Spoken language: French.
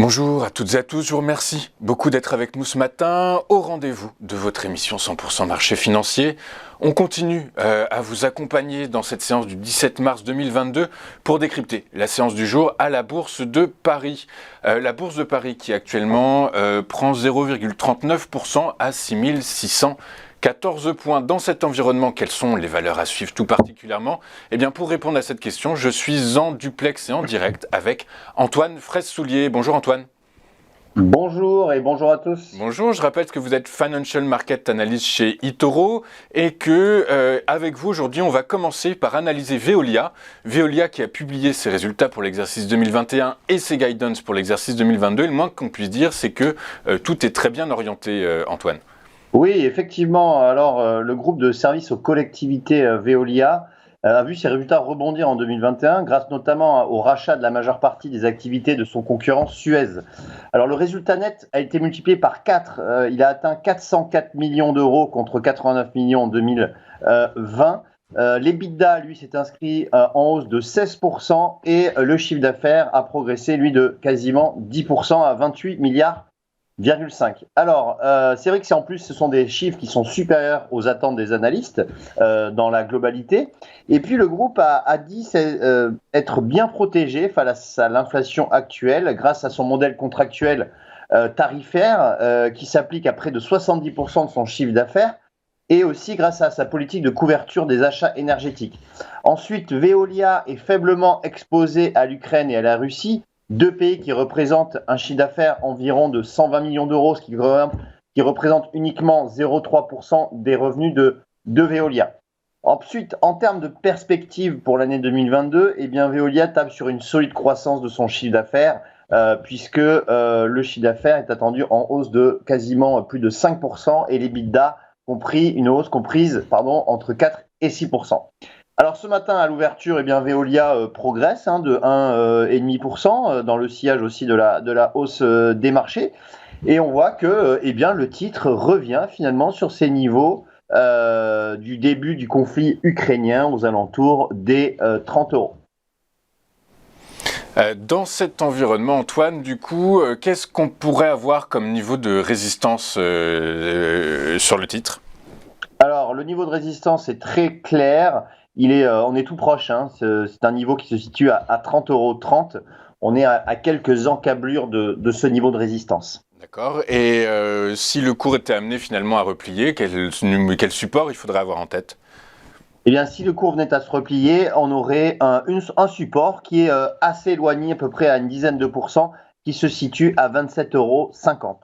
Bonjour à toutes et à tous, je vous remercie beaucoup d'être avec nous ce matin au rendez-vous de votre émission 100% marché financier. On continue à vous accompagner dans cette séance du 17 mars 2022 pour décrypter la séance du jour à la Bourse de Paris. La Bourse de Paris qui actuellement prend 0,39% à 6614 points. Dans cet environnement, quelles sont les valeurs à suivre tout particulièrement ? Eh bien, pour répondre à cette question, je suis en duplex et en direct avec Antoine Fraisse-Soulier. Bonjour Antoine. Bonjour et bonjour à tous. Bonjour, je rappelle que vous êtes Financial Market Analyst chez eToro et que avec vous aujourd'hui, on va commencer par analyser Veolia. Veolia qui a publié ses résultats pour l'exercice 2021 et ses guidance pour l'exercice 2022. Et le moins qu'on puisse dire, c'est que tout est très bien orienté, Antoine. Oui, effectivement. Alors, le groupe de services aux collectivités Veolia a vu ses résultats rebondir en 2021 grâce notamment au rachat de la majeure partie des activités de son concurrent Suez. Alors, le résultat net a été multiplié par 4. Il a atteint 404 millions d'euros contre 89 millions en 2020. L'EBITDA, lui, s'est inscrit en hausse de 16% et le chiffre d'affaires a progressé, lui, de quasiment 10% à 28 milliards. Alors, c'est vrai que ce sont des chiffres qui sont supérieurs aux attentes des analystes dans la globalité. Et puis, le groupe a dit être bien protégé face à l'inflation actuelle grâce à son modèle contractuel tarifaire qui s'applique à près de 70% de son chiffre d'affaires et aussi grâce à sa politique de couverture des achats énergétiques. Ensuite, Veolia est faiblement exposé à l'Ukraine et à la Russie, deux pays qui représentent un chiffre d'affaires environ de 120 millions d'euros, ce qui représente uniquement 0,3% des revenus de Veolia. Ensuite, en termes de perspective pour l'année 2022, eh bien, Veolia table sur une solide croissance de son chiffre d'affaires, puisque le chiffre d'affaires est attendu en hausse de quasiment plus de 5% et l'EBITDA une hausse comprise entre 4 et 6%. Alors ce matin à l'ouverture, eh bien Veolia progresse de 1,5% dans le sillage aussi de la hausse des marchés. Et on voit que le titre revient finalement sur ces niveaux du début du conflit ukrainien aux alentours des 30 euros. Dans cet environnement, Antoine, du coup, qu'est-ce qu'on pourrait avoir comme niveau de résistance sur le titre ? Alors le niveau de résistance est très clair. On est tout proche, c'est un niveau qui se situe à 30,30 €. On est à quelques encablures de ce niveau de résistance. D'accord. Et si le cours était amené finalement à replier, quel support il faudrait avoir en tête ? Eh bien, si le cours venait à se replier, on aurait un support qui est assez éloigné, à peu près à une dizaine de pourcents, qui se situe à 27,50 €.